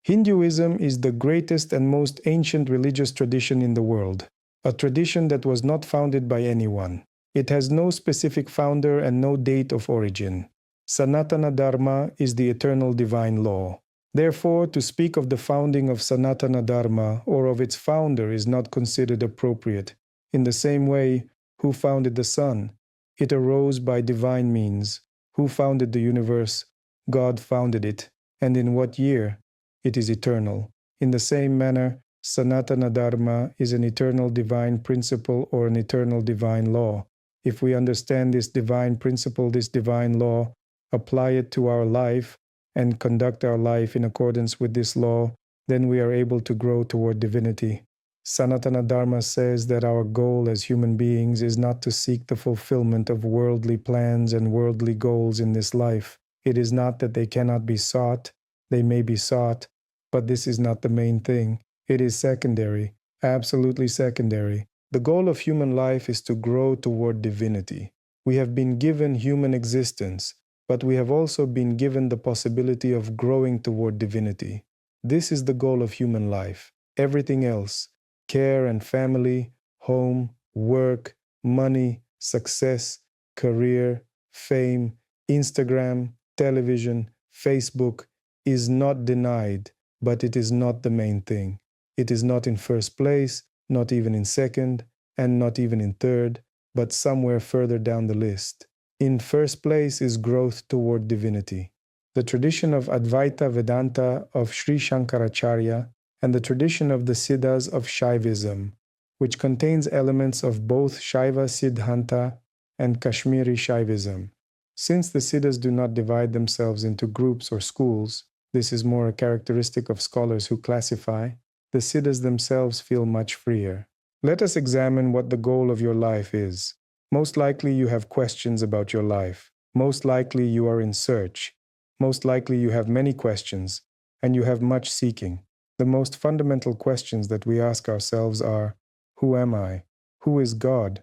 Hinduism is the greatest and most ancient religious tradition in the world, a tradition that was not founded by anyone. It has no specific founder and no date of origin. Sanatana Dharma is the eternal divine law. Therefore, to speak of the founding of Sanatana Dharma or of its founder is not considered appropriate. In the same way, who founded the sun? It arose by divine means. Who founded the universe? God founded it. And in what year? It is eternal. In the same manner, Sanatana Dharma is an eternal divine principle or an eternal divine law. If we understand this divine principle, this divine law, apply it to our life, and conduct our life in accordance with this law, then we are able to grow toward divinity. Sanatana Dharma says that our goal as human beings is not to seek the fulfillment of worldly plans and worldly goals in this life. It is not that they cannot be sought. They may be sought, but this is not the main thing. It is secondary, absolutely secondary. The goal of human life is to grow toward divinity. We have been given human existence, but we have also been given the possibility of growing toward divinity. This is the goal of human life. Everything else, care and family, home, work, money, success, career, fame, Instagram, television, Facebook, is not denied, but it is not the main thing. It is not in first place, not even in second, and not even in third, but somewhere further down the list. In first place is growth toward divinity. The tradition of Advaita Vedanta of Sri Shankaracharya and the tradition of the siddhas of Shaivism, which contains elements of both Shaiva Siddhanta and Kashmiri Shaivism. Since the siddhas do not divide themselves into groups or schools, this is more a characteristic of scholars who classify, the siddhas themselves feel much freer. Let us examine what the goal of your life is. Most likely you have questions about your life. Most likely you are in search. Most likely you have many questions, and you have much seeking. The most fundamental questions that we ask ourselves are, who am I? Who is God?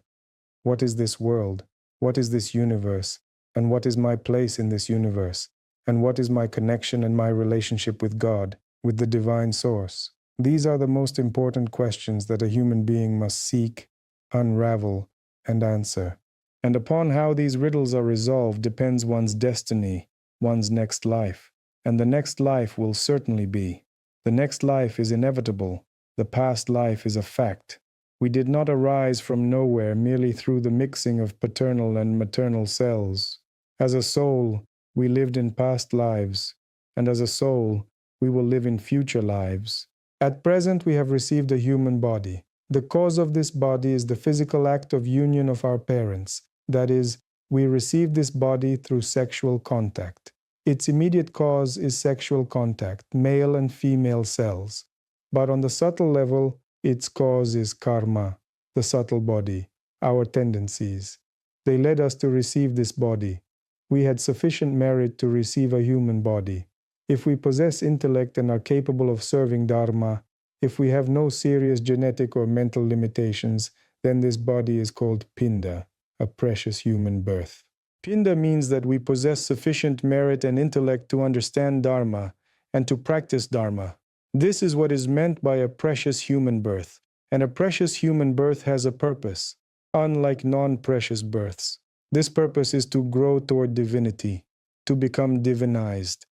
What is this world? What is this universe? And what is my place in this universe? And what is my connection and my relationship with God, with the divine source? These are the most important questions that a human being must seek, unravel, and answer. And upon how these riddles are resolved depends one's destiny, one's next life. And the next life will certainly be. The next life is inevitable. The past life is a fact. We did not arise from nowhere merely through the mixing of paternal and maternal cells. As a soul, we lived in past lives, and as a soul, we will live in future lives. At present, we have received a human body. The cause of this body is the physical act of union of our parents. That is, we receive this body through sexual contact. Its immediate cause is sexual contact, male and female cells. But on the subtle level, its cause is karma, the subtle body, our tendencies. They led us to receive this body. We had sufficient merit to receive a human body. If we possess intellect and are capable of serving Dharma, if we have no serious genetic or mental limitations, then this body is called Pinda, a precious human birth. Pinda means that we possess sufficient merit and intellect to understand Dharma and to practice Dharma. This is what is meant by a precious human birth. And a precious human birth has a purpose, unlike non-precious births. This purpose is to grow toward divinity, to become divinized,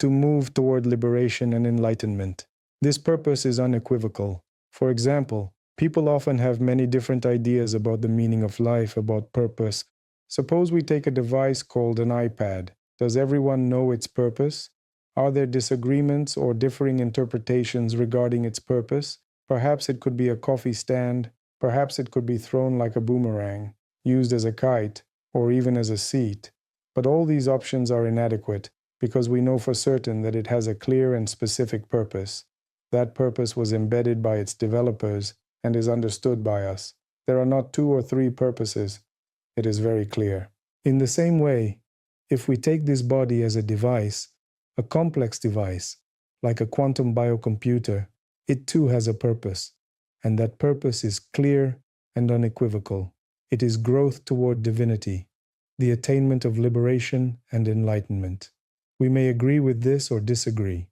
to move toward liberation and enlightenment. This purpose is unequivocal. For example, people often have many different ideas about the meaning of life, about purpose. Suppose we take a device called an iPad. Does everyone know its purpose? Are there disagreements or differing interpretations regarding its purpose? Perhaps it could be a coffee stand. Perhaps it could be thrown like a boomerang, used as a kite, or even as a seat. But all these options are inadequate because we know for certain that it has a clear and specific purpose. That purpose was embedded by its developers and is understood by us. There are not 2 or 3 purposes. It is very clear. In the same way, if we take this body as a device, a complex device, like a quantum biocomputer, it too has a purpose, and that purpose is clear and unequivocal. It is growth toward divinity, the attainment of liberation and enlightenment. We may agree with this or disagree.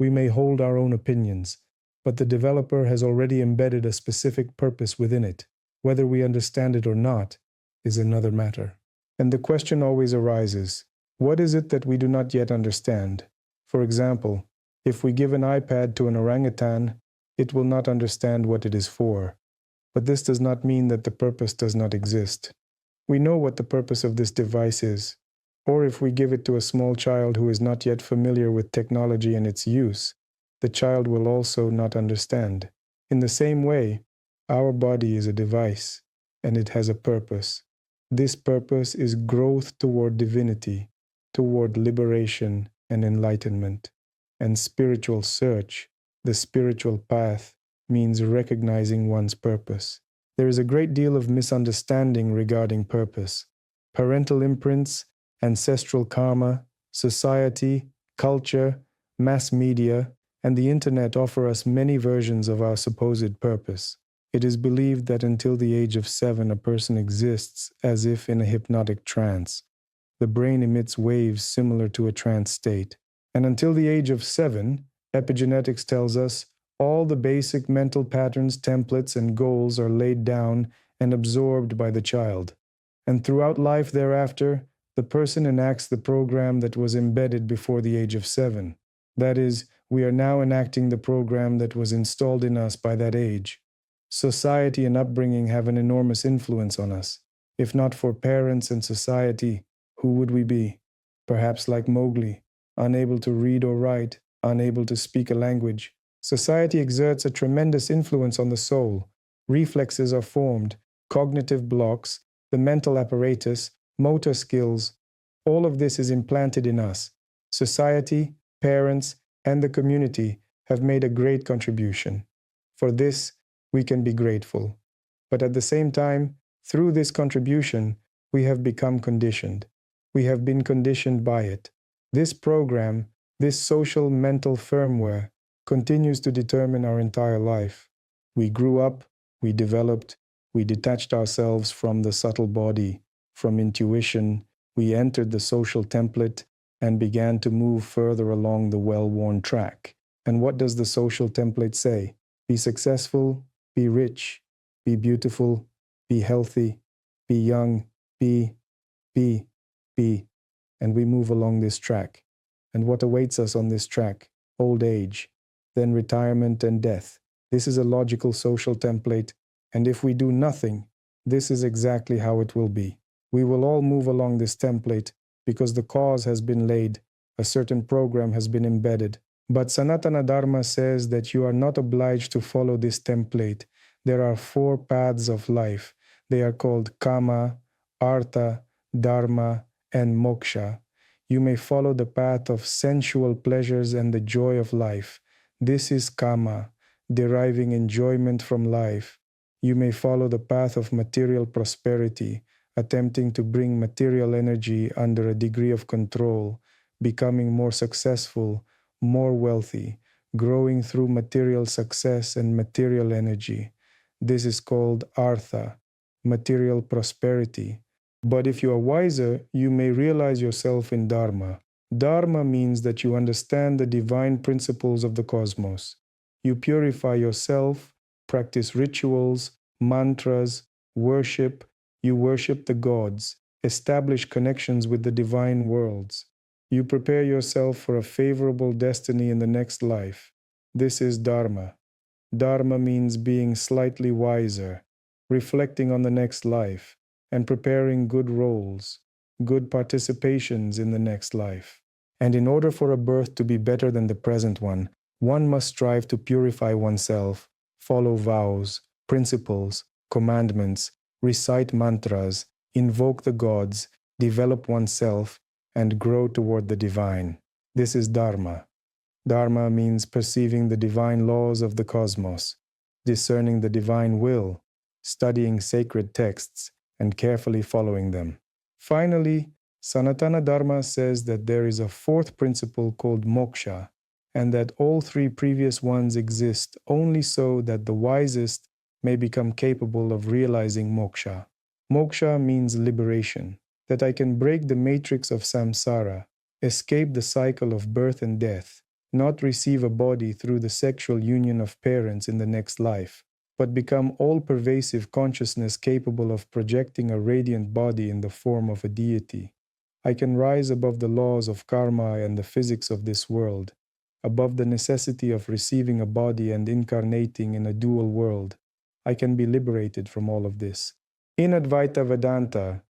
We may hold our own opinions, but the developer has already embedded a specific purpose within it. Whether we understand it or not is another matter. And the question always arises, what is it that we do not yet understand? For example, if we give an iPad to an orangutan, it will not understand what it is for. But this does not mean that the purpose does not exist. We know what the purpose of this device is. Or if we give it to a small child who is not yet familiar with technology and its use, the child will also not understand. In the same way, our body is a device, and it has a purpose. This purpose is growth toward divinity, toward liberation and enlightenment. And spiritual search, the spiritual path, means recognizing one's purpose. There is a great deal of misunderstanding regarding purpose. Parental imprints, ancestral karma, society, culture, mass media, and the internet offer us many versions of our supposed purpose. It is believed that until the age of 7, a person exists as if in a hypnotic trance. The brain emits waves similar to a trance state. And until the age of 7, epigenetics tells us, all the basic mental patterns, templates, and goals are laid down and absorbed by the child. And throughout life thereafter, the person enacts the program that was embedded before the age of 7. That is, we are now enacting the program that was installed in us by that age. Society and upbringing have an enormous influence on us. If not for parents and society, who would we be? Perhaps like Mowgli, unable to read or write, unable to speak a language. Society exerts a tremendous influence on the soul. Reflexes are formed, cognitive blocks, the mental apparatus, motor skills. All of this is implanted in us. Society, parents, and the community have made a great contribution. For this, we can be grateful. But at the same time, through this contribution, we have become conditioned. We have been conditioned by it. This program, this social mental firmware, continues to determine our entire life. We grew up, we developed, we detached ourselves from the subtle body, from intuition, we entered the social template and began to move further along the well-worn track. And what does the social template say? Be successful, be rich, be beautiful, be healthy, be young, be. And we move along this track. And what awaits us on this track? Old age, then retirement and death. This is a logical social template, and if we do nothing, this is exactly how it will be. We will all move along this template because the cause has been laid, a certain program has been embedded. But Sanatana Dharma says that you are not obliged to follow this template. There are 4 paths of life. They are called kama, artha, dharma, and moksha. You may follow the path of sensual pleasures and the joy of life. This is kama, deriving enjoyment from life. You may follow the path of material prosperity, attempting to bring material energy under a degree of control, becoming more successful, more wealthy, growing through material success and material energy. This is called artha, material prosperity. But if you are wiser, you may realize yourself in dharma. Dharma means that you understand the divine principles of the cosmos. You purify yourself, practice rituals, mantras, worship. You worship the gods, establish connections with the divine worlds. You prepare yourself for a favorable destiny in the next life. This is dharma. Dharma means being slightly wiser, reflecting on the next life, and preparing good roles, good participations in the next life. And in order for a birth to be better than the present one must strive to purify oneself, follow vows, principles, commandments, recite mantras, invoke the gods, develop oneself, and grow toward the divine. This is dharma. Dharma means perceiving the divine laws of the cosmos, discerning the divine will, studying sacred texts, and carefully following them. Finally, Sanatana Dharma says that there is a 4th principle called moksha, and that all 3 previous ones exist only so that the wisest may become capable of realizing moksha. Moksha means liberation, that I can break the matrix of samsara, escape the cycle of birth and death, not receive a body through the sexual union of parents in the next life, but become all-pervasive consciousness capable of projecting a radiant body in the form of a deity. I can rise above the laws of karma and the physics of this world, above the necessity of receiving a body and incarnating in a dual world. I can be liberated from all of this. In Advaita Vedanta,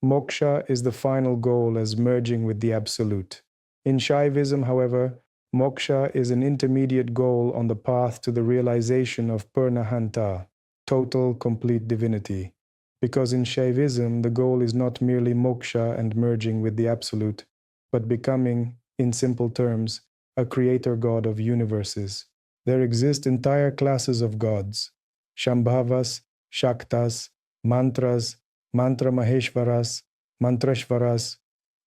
moksha is the final goal as merging with the Absolute. In Shaivism, however, moksha is an intermediate goal on the path to the realization of purnahanta, total, complete divinity. Because in Shaivism, the goal is not merely moksha and merging with the Absolute, but becoming, in simple terms, a creator god of universes. There exist entire classes of gods: Shambhavas, Shaktas, Mantras, Mantra Maheshwaras, Mantrashvaras,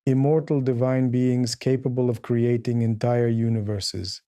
immortal divine beings capable of creating entire universes.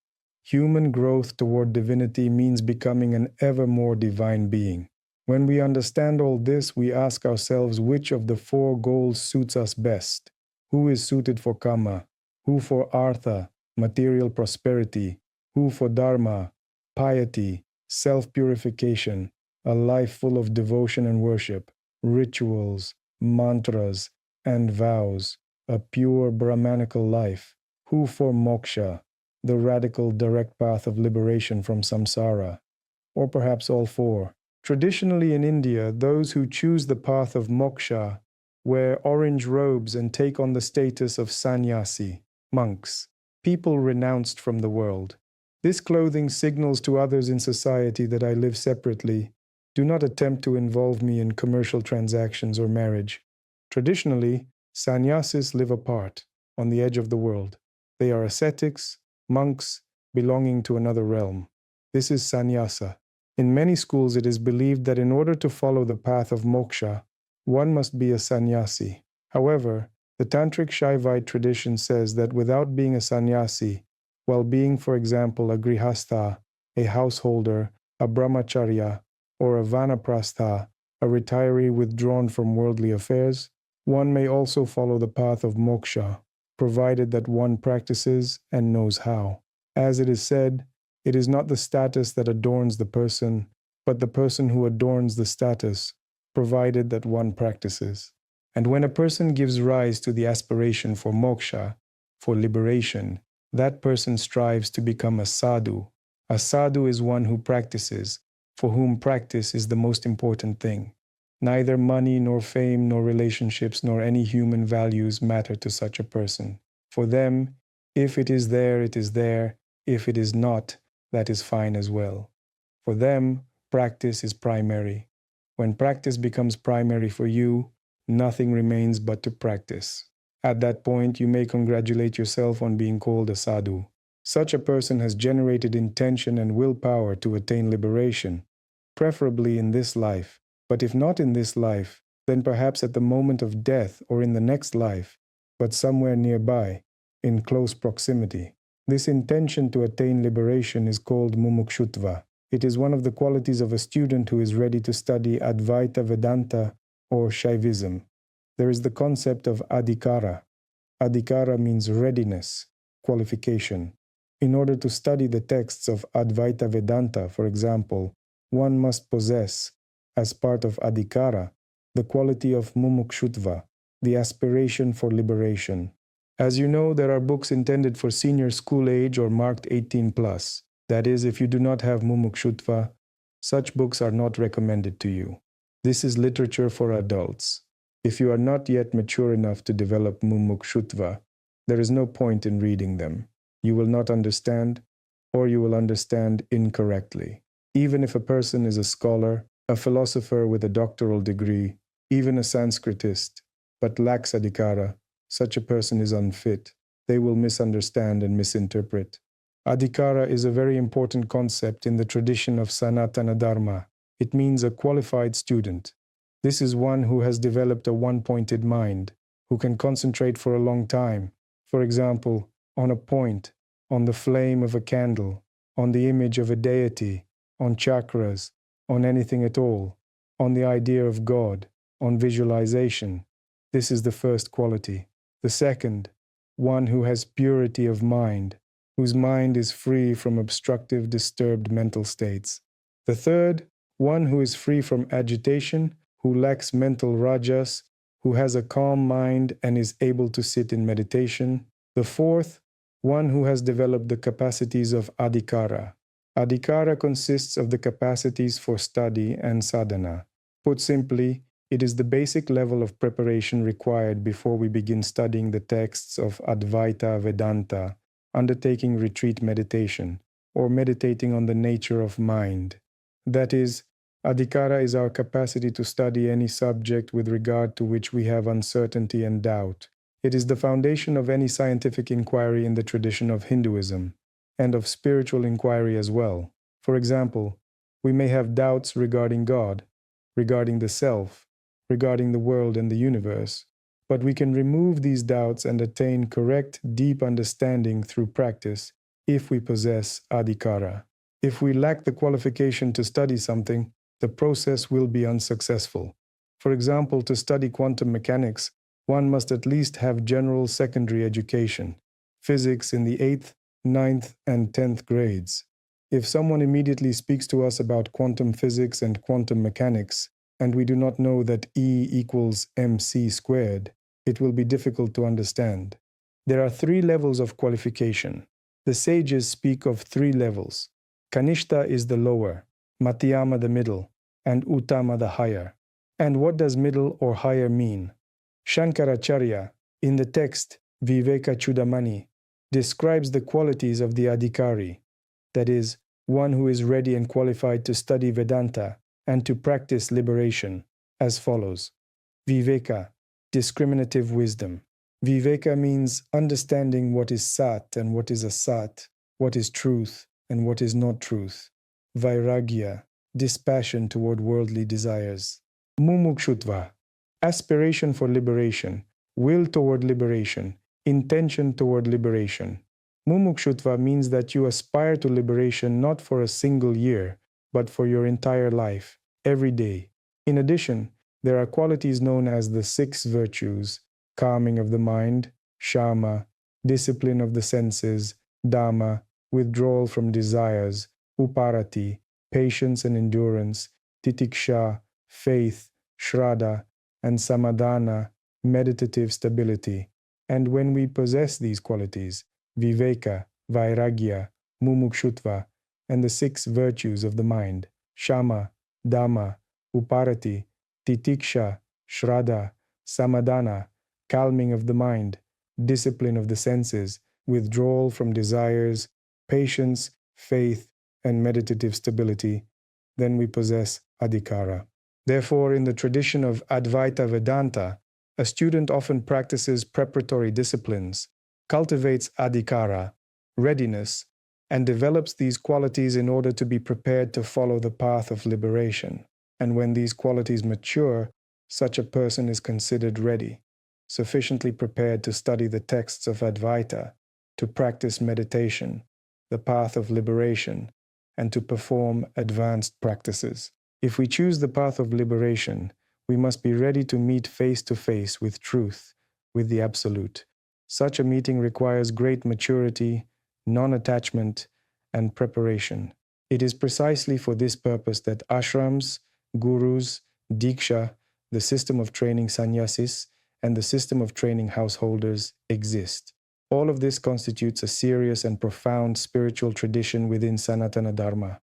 Human growth toward divinity means becoming an ever more divine being. When we understand all this, we ask ourselves which of the four goals suits us best. Who is suited for kama? Who for artha, material prosperity? Who for dharma, piety, self-purification, a life full of devotion and worship, rituals, mantras, and vows, a pure Brahmanical life? Who for moksha, the radical direct path of liberation from samsara? Or perhaps all four? Traditionally in India, those who choose the path of moksha wear orange robes and take on the status of sannyasi, monks, people renounced from the world. This clothing signals to others in society that I live separately. Do not attempt to involve me in commercial transactions or marriage. Traditionally, sannyasis live apart, on the edge of the world. They are ascetics, monks, belonging to another realm. This is sannyasa. In many schools, it is believed that in order to follow the path of moksha, one must be a sannyasi. However, the Tantric Shaivite tradition says that without being a sannyasi, while being, for example, a grihastha, a householder, a brahmacharya, or a vanaprastha, a retiree withdrawn from worldly affairs, one may also follow the path of moksha, provided that one practices and knows how. As it is said, it is not the status that adorns the person, but the person who adorns the status, provided that one practices. And when a person gives rise to the aspiration for moksha, for liberation, that person strives to become a sadhu. A sadhu is one who practices, for whom practice is the most important thing. Neither money, nor fame, nor relationships, nor any human values matter to such a person. For them, if it is there, it is there. If it is not, that is fine as well. For them, practice is primary. When practice becomes primary for you, nothing remains but to practice. At that point, you may congratulate yourself on being called a sadhu. Such a person has generated intention and willpower to attain liberation, preferably in this life. But if not in this life, then perhaps at the moment of death or in the next life, but somewhere nearby, in close proximity. This intention to attain liberation is called Mumukshutva. It is one of the qualities of a student who is ready to study Advaita Vedanta or Shaivism. There is the concept of Adhikara. Adhikara means readiness, qualification. In order to study the texts of Advaita Vedanta, for example, one must possess, as part of Adhikara, the quality of Mumukshutva, the aspiration for liberation. As you know, there are books intended for senior school age or marked 18 plus. That is, if you do not have Mumukshutva, such books are not recommended to you. This is literature for adults. If you are not yet mature enough to develop Mumukshutva, there is no point in reading them. You will not understand, or you will understand incorrectly. Even if a person is a scholar, a philosopher with a doctoral degree, even a Sanskritist, but lacks Adhikara, such a person is unfit. They will misunderstand and misinterpret. Adhikara is a very important concept in the tradition of Sanatana Dharma. It means a qualified student. This is one who has developed a one-pointed mind, who can concentrate for a long time, for example, on a point, on the flame of a candle, on the image of a deity, on chakras, on anything at all, on the idea of God, on visualization. This is the first quality. The second, one who has purity of mind, whose mind is free from obstructive, disturbed mental states. The third, one who is free from agitation, who lacks mental rajas, who has a calm mind and is able to sit in meditation. The fourth, one who has developed the capacities of Adhikara. Adhikara consists of the capacities for study and sadhana. Put simply, it is the basic level of preparation required before we begin studying the texts of Advaita Vedanta, undertaking retreat meditation, or meditating on the nature of mind. That is, Adhikara is our capacity to study any subject with regard to which we have uncertainty and doubt. It is the foundation of any scientific inquiry in the tradition of Hinduism, and of spiritual inquiry as well. For example, we may have doubts regarding God, regarding the self, regarding the world and the universe, but we can remove these doubts and attain correct, deep understanding through practice if we possess Adhikara. If we lack the qualification to study something, the process will be unsuccessful. For example, to study quantum mechanics, one must at least have general secondary education, physics in the 8th, 9th, and 10th grades. If someone immediately speaks to us about quantum physics and quantum mechanics, and we do not know that E equals mc squared, it will be difficult to understand. There are 3 levels of qualification. The sages speak of 3 levels. Kanishta is the lower, Madhyama the middle, and Uttama the higher. And what does middle or higher mean? Shankaracharya, in the text Viveka Chudamani, describes the qualities of the Adhikari, that is, one who is ready and qualified to study Vedanta and to practice liberation, as follows. Viveka, discriminative wisdom. Viveka means understanding what is sat and what is asat, what is truth and what is not truth. Vairagya, dispassion toward worldly desires. Mumukshutva, aspiration for liberation, will toward liberation, intention toward liberation. Mumukshutva means that you aspire to liberation not for a single year, but for your entire life, every day. In addition, there are qualities known as the 6 virtues: calming of the mind, shama, discipline of the senses, dhamma, withdrawal from desires, uparati, patience and endurance, titiksha, faith, shraddha, and samadhana, meditative stability. And when we possess these qualities, viveka, vairagya, mumukshutva, and the 6 virtues of the mind, shama, dhamma, uparati, titiksha, shraddha, samadhana, calming of the mind, discipline of the senses, withdrawal from desires, patience, faith, and meditative stability, then we possess Adhikara. Therefore, in the tradition of Advaita Vedanta, a student often practices preparatory disciplines, cultivates Adhikara, readiness, and develops these qualities in order to be prepared to follow the path of liberation. And when these qualities mature, such a person is considered ready, sufficiently prepared to study the texts of Advaita, to practice meditation, the path of liberation, and to perform advanced practices. If we choose the path of liberation, we must be ready to meet face to face with truth, with the Absolute. Such a meeting requires great maturity, non-attachment, and preparation. It is precisely for this purpose that ashrams, gurus, diksha, the system of training sannyasis, and the system of training householders exist. All of this constitutes a serious and profound spiritual tradition within Sanatana Dharma.